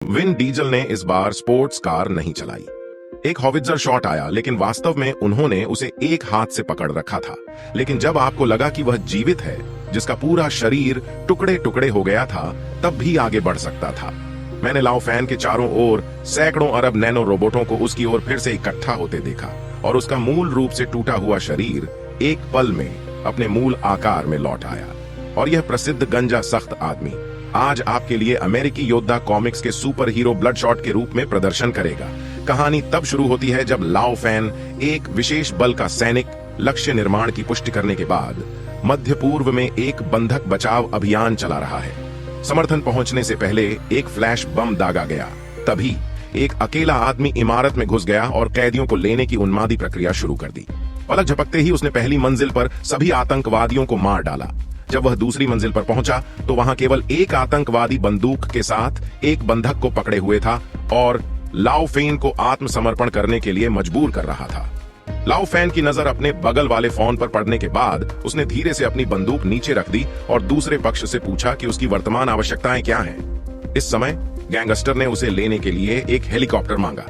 Vin Diesel ने इस बार sports car नहीं चलाई। एक हॉविट्जर शॉट आया, लेकिन वास्तव में उन्होंने उसे एक हाथ से पकड़ रखा था। लेकिन जब आपको लगा कि वह जीवित है, जिसका पूरा शरीर टुकड़े टुकड़े हो गया था, तब भी आगे बढ़ सकता था। मैंने लाओ फैन के चारों ओर सैकड़ों अरब नैनो रोबोटों को उसकी ओर फिर से इकट्ठा होते देखा, और उसका मूल रूप से टूटा हुआ शरीर एक पल में अपने मूल आकार में लौट आया। और यह प्रसिद्ध गंजा सख्त आदमी आज आपके लिए अमेरिकी योद्धा कॉमिक्स के सुपर हीरो ब्लडशॉट के रूप में प्रदर्शन करेगा। कहानी तब शुरू होती है जब लाओ फैन, एक विशेष बल का सैनिक, लक्ष्य निर्माण की पुष्टि करने के बाद मध्य पूर्व में एक बंधक बचाव अभियान चला रहा है। समर्थन पहुंचने से पहले एक फ्लैश बम दागा गया। तभी एक अकेला आदमी इमारत में घुस गया और कैदियों को लेने की उन्मादी प्रक्रिया शुरू कर दी। पलक झपकते ही उसने पहली मंजिल पर सभी आतंकवादियों को मार डाला। जब वह दूसरी मंजिल पर पहुंचा तो वहां केवल एक आतंकवादी बंदूक के साथ एक बंधक को पकड़े हुए था और लाओ फैन को आत्मसमर्पण करने के लिए मजबूर कर रहा था। लाओ फैन की नजर अपने बगल वाले फोन पर पड़ने के बाद उसने धीरे से अपनी बंदूक नीचे रख दी और दूसरे पक्ष से पूछा कि उसकी वर्तमान आवश्यकताएं क्या हैं। इस समय गैंगस्टर ने उसे लेने के लिए एक हेलीकॉप्टर मांगा,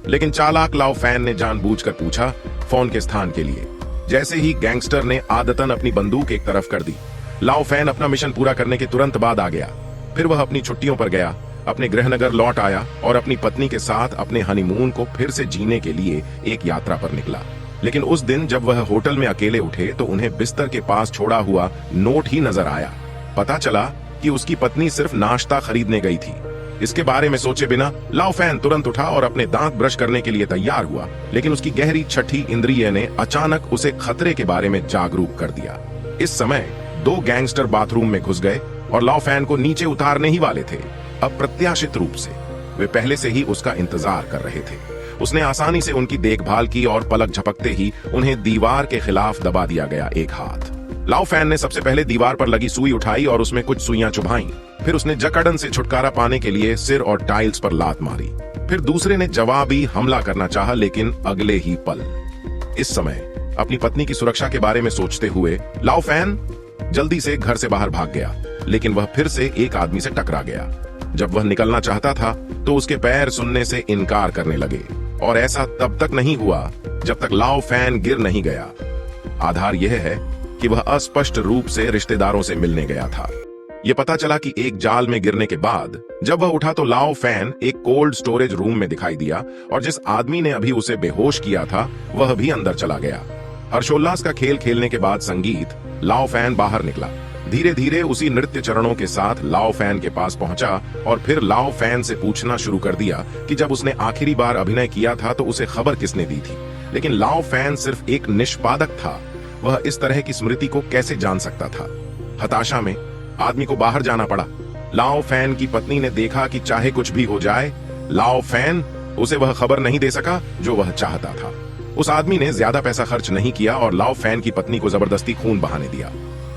लेकिन चालाक लाओ फैन ने जानबूझकर पूछा फोन के स्थान के लिए। जैसे ही गैंगस्टर ने आदतन अपनी बंदूक एक तरफ कर दी, लाओ फैन अपना मिशन पूरा करने के तुरंत बाद आ गया। फिर वह अपनी छुट्टियों पर गया, अपने गृहनगर लौट आया और अपनी पत्नी के साथ अपने हनीमून को फिर से जीने के लिए एक यात्रा पर निकला। लेकिन उस दिन जब वह होटल में अकेले उठे तो उन्हें बिस्तर के पास छोड़ा हुआ नोट ही नजर आया। पता चला कि उसकी पत्नी सिर्फ नाश्ता खरीदने गई थी। इसके बारे में सोचे बिना लाओ फैन तुरंत उठा और अपने दांत ब्रश करने के लिए तैयार हुआ, लेकिन उसकी गहरी छठी इंद्रिय ने अचानक उसे खतरे के बारे में जागरूक कर दिया। इस समय दो गैंगस्टर बाथरूम में घुस गए और लाओ फैन को नीचे उतारने ही वाले थे। अप्रत्याशित रूप से वे पहले से ही उसका इंतजार कर रहे थे। उसने आसानी से उनकी देखभाल की और पलक झपकते ही उन्हें दीवार के खिलाफ दबा दिया गया एक हाथ। लाओ फैन ने सबसे पहले दीवार पर लगी सुई उठाई और उसमें कुछ सुइयां चुभाईं। फिर उसने जकड़न से छुटकारा पाने के लिए सिर और टाइल्स पर लात मारी। फिर दूसरे ने जवाबी हमला करना चाहा, लेकिन अगले ही पल। इस समय अपनी पत्नी की सुरक्षा के बारे में सोचते हुए लाओ फैन जल्दी से घर से बाहर भाग गया, लेकिन वह फिर से एक आदमी से टकरा गया। जब वह निकलना चाहता था तो उसके पैर सुनने से इनकार करने लगे, और ऐसा तब तक नहीं हुआ जब तक लाओ फैन गिर नहीं गया। आधार यह है कि वह अस्पष्ट रूप से रिश्तेदारों से मिलने गया था। यह पता चला कि एक जाल में गिरने के बाद जब वह उठा तो लाओ फैन एक कोल्ड स्टोरेज रूम में दिखाई दिया, और जिस आदमी ने अभी उसे बेहोश किया था वह भी अंदर चला गया। हर्षोल्लास का खेल खेलने के बाद संगीत लाओ फैन बाहर निकला। धीरे धीरे उसी नृत्य चरणों के साथ लाओ फैन के पास पहुंचा और फिर लाओ फैन से पूछना शुरू कर दिया कि जब उसने आखिरी बार अभिनय किया था तो उसे खबर किसने दी थी। लेकिन लाओ फैन सिर्फ एक निष्पादक था, वह इस तरह की स्मृति को कैसे जान सकता था। हताशा में आदमी को बाहर जाना पड़ा। लाओ फैन की पत्नी ने देखा कि चाहे कुछ भी हो जाए, लाओ फैन उसे वह खबर नहीं दे सका जो वह चाहता था। उस आदमी ने ज्यादा पैसा खर्च नहीं किया और लाओ फैन की पत्नी को जबरदस्ती खून बहाने दिया।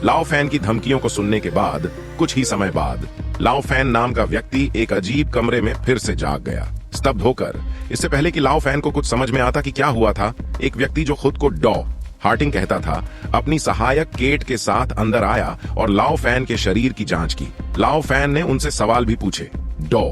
लाओ फैन की धमकियों को सुनने के बाद कुछ ही समय बाद लाओ फैन नाम का व्यक्ति एक अजीब कमरे में फिर से जाग गया, स्तब्ध होकर। इससे पहले कि लाओ फैन को कुछ समझ में आता कि क्या हुआ था, एक व्यक्ति जो खुद को डॉ हार्टिंग कहता था, अपनी सहायक केट के साथ अंदर आया और लाओ फैन के शरीर की जांच की। लाओ फैन ने उनसे सवाल भी पूछे। डॉ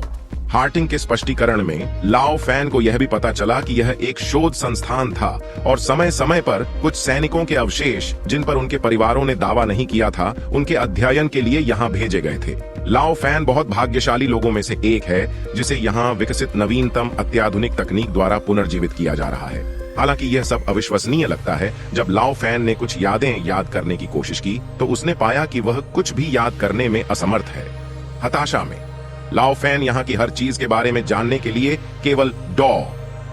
हार्टिंग के स्पष्टीकरण में लाओ फैन को यह भी पता चला कि यह एक शोध संस्थान था और समय समय पर कुछ सैनिकों के अवशेष, जिन पर उनके परिवारों ने दावा नहीं किया था, उनके अध्ययन के लिए यहाँ भेजे गए थे। लाओ फैन बहुत भाग्यशाली लोगों में से एक है जिसे यहाँ विकसित नवीनतम अत्याधुनिक तकनीक द्वारा पुनर्जीवित किया जा रहा है। हालांकि यह सब अविश्वसनीय लगता है। जब लाओ फैन ने कुछ यादें याद करने की कोशिश की तो उसने पाया कि वह कुछ भी याद करने में असमर्थ है। हताशा में लाओ फैन यहाँ की हर चीज के बारे में जानने के लिए केवल डॉ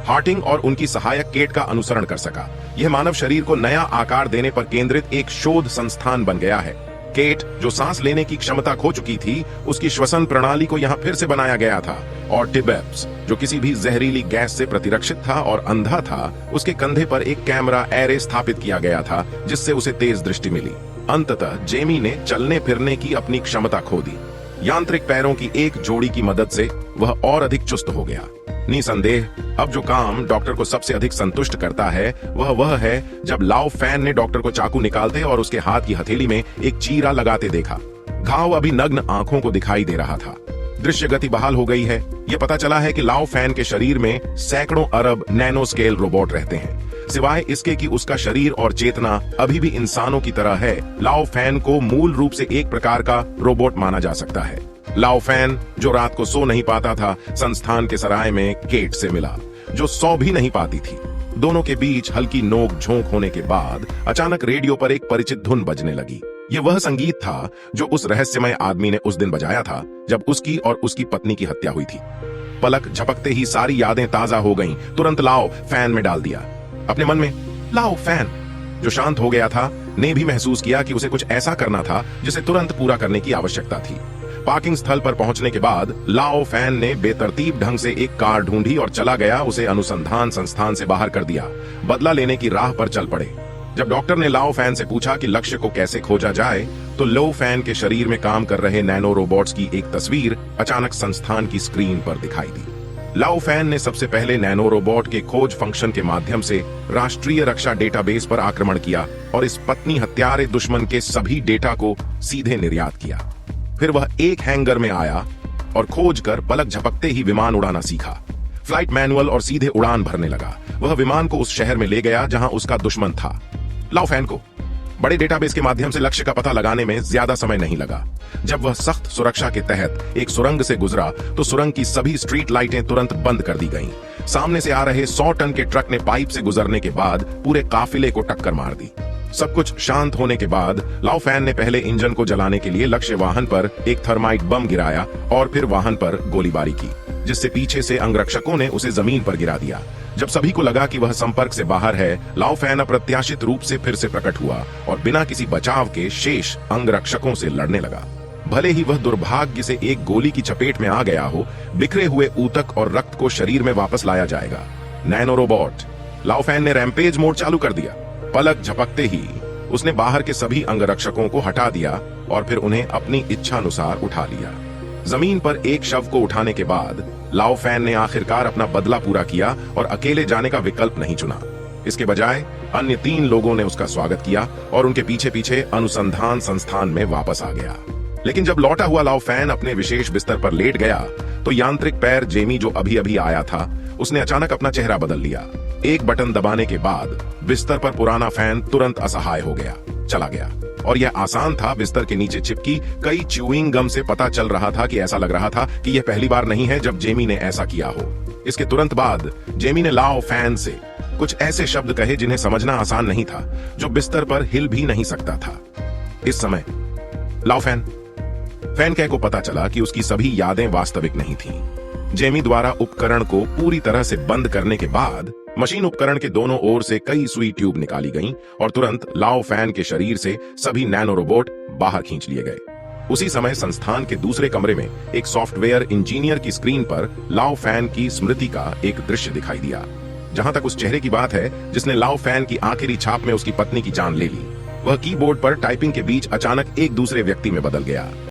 हार्टिंग और उनकी सहायक केट का अनुसरण कर सका। यह मानव शरीर को नया आकार देने पर केंद्रित एक शोध संस्थान बन गया है। केट, जो सांस लेने की क्षमता खो चुकी थी, उसकी श्वसन प्रणाली को यहाँ फिर से बनाया गया था, और टिबेप्स, जो किसी भी जहरीली गैस से प्रतिरक्षित था और अंधा था, उसके कंधे पर एक कैमरा एरे स्थापित किया गया था जिससे उसे तेज दृष्टि मिली। अंततः जेमी ने चलने फिरने की अपनी क्षमता खो दी। यांत्रिक पैरों की एक जोड़ी की मदद से वह और अधिक चुस्त हो गया। निसंदेह अब जो काम डॉक्टर को सबसे अधिक संतुष्ट करता है वह है जब लाओ फैन ने डॉक्टर को चाकू निकालते और उसके हाथ की हथेली में एक चीरा लगाते देखा। घाव अभी नग्न आंखों को दिखाई दे रहा था। दृश्य गति बहाल हो गई है। ये पता चला है कि लाओ फैन के शरीर में सैकड़ों अरब नैनो स्केल रोबोट रहते हैं। सिवाय इसके कि उसका शरीर और चेतना अभी भी इंसानों की तरह है, लाओ फैन को मूल रूप से एक प्रकार का रोबोट माना जा सकता है। लाओ फैन, जो रात को सो नहीं पाता था, संस्थान के सराय में केट से मिला, जो सो भी नहीं पाती थी। दोनों के बीच हल्की नोक झोंक होने के बाद अचानक रेडियो पर एक परिचित धुन बजने लगी। ये वह संगीत था जो उस रहस्यमय आदमी ने उस दिन बजाया था जब उसकी और उसकी पत्नी की हत्या हुई थी। पलक झपकते ही सारी यादें ताजा हो गईं। तुरंत लाओ फैन में डाल दिया। अपने मन में लाओ फैन, जो शांत हो गया था, ने भी महसूस किया कि उसे कुछ ऐसा करना था जिसे तुरंत पूरा करने की आवश्यकता थी। पार्किंग स्थल पर पहुंचने के बाद लाओ फैन ने बेतरतीब ढंग से एक कार ढूंढी और चला गया उसे अनुसंधान संस्थान से बाहर कर दिया। बदला लेने की राह पर चल पड़े। जब डॉक्टर ने लाओ फैन से पूछा कि लक्ष्य को कैसे खोजा जाए, तो लो फैन के शरीर में काम कर रहे नैनो रोबोट्स की एक तस्वीर अचानक संस्थान की स्क्रीन पर दिखाई दी। लाओ फैन ने सबसे पहले नैनो रोबोट के खोज फंक्शन के माध्यम से राष्ट्रीय रक्षा डेटाबेस पर आक्रमण किया और इस पत्नी हत्यारे दुश्मन के सभी डेटा को सीधे निर्यात किया। फिर वह एक हैंगर में आया और खोज कर पलक झपकते ही विमान उड़ाना सीखा। फ्लाइट मैनुअल और सीधे उड़ान भरने लगा। वह विमान को उस शहर में ले गया जहां उसका दुश्मन था। लाओ फैन को बड़े डेटाबेस के माध्यम से लक्ष्य का पता लगाने में ज्यादा समय नहीं लगा। जब वह सख्त सुरक्षा के तहत एक सुरंग से गुजरा तो सुरंग की सभी स्ट्रीट लाइटें तुरंत बंद कर दी गईं। सामने से आ रहे 100 टन के ट्रक ने पाइप से गुजरने के बाद पूरे काफिले को टक्कर मार दी। सब कुछ शांत होने के बाद लाओ फैन ने पहले इंजन को जलाने के लिए लक्ष्य वाहन पर एक थर्माइट बम गिराया और फिर वाहन पर गोलीबारी की, जिससे पीछे से अंगरक्षकों ने उसे जमीन पर गिरा दिया। जब सभी को लगा कि वह संपर्क से बाहर है, लाओ फैन अप्रत्याशित रूप से फिर से प्रकट हुआ और बिना किसी बचाव के शेष अंगरक्षकों से लड़ने लगा। भले ही वह दुर्भाग्य से एक गोली की चपेट में आ गया हो, बिखरे हुए ऊतक और रक्त को शरीर में वापस लाया जाएगा। Nano robot. लाओ फैन ने रैम्पेज मोड चालू कर दिया। पलक झपकते ही उसने बाहर के सभी अंगरक्षकों को हटा दिया और फिर उन्हें अपनी इच्छानुसार उठा लिया। जमीन पर एक शव को उठाने के बाद लाओ फैन ने आखिरकार अपना बदला पूरा किया और अकेले जाने का विकल्प नहीं चुना। इसके बजाय अन्य 3 लोगों ने उसका स्वागत किया और उनके पीछे पीछे अनुसंधान संस्थान में वापस आ गया। लेकिन जब लौटा हुआ लाओ फैन अपने विशेष बिस्तर पर लेट गया तो यांत्रिक पैर जेमी, जो अभी अभी आया था, उसने अचानक अपना चेहरा बदल लिया। एक बटन दबाने के बाद बिस्तर पर पुराना फैन तुरंत असहाय हो गया, चला गया। और यह आसान था। बिस्तर के नीचे चिपकी कई च्यूइंग गम से पता चल रहा था कि ऐसा लग रहा था कि यह पहली बार नहीं है जब जेमी ने ऐसा किया हो। इसके तुरंत बाद जेमी ने लाओ फैन से कुछ ऐसे शब्द कहे जिन्हें समझना आसान नहीं था, जो बिस्तर पर हिल भी नहीं सकता था। इस समय लाओ फैन कह को पता चला कि उसकी सभी यादें वास्तविक नहीं थीं। जेमी द्वारा उपकरण को पूरी तरह से बंद करने के बाद मशीन उपकरण के दोनों ओर से कई सुई ट्यूब निकाली गईं और तुरंत लाओ फैन के शरीर से सभी नैनो रोबोट बाहर खींच लिए गए। उसी समय संस्थान के दूसरे कमरे में एक सॉफ्टवेयर इंजीनियर की स्क्रीन पर लाओ फैन की स्मृति का एक दृश्य दिखाई दिया। जहां तक उस चेहरे की बात है जिसने लाओ फैन की आखिरी छाप में उसकी पत्नी की जान ले ली, वह कीबोर्ड पर टाइपिंग के बीच अचानक एक दूसरे व्यक्ति में बदल गया।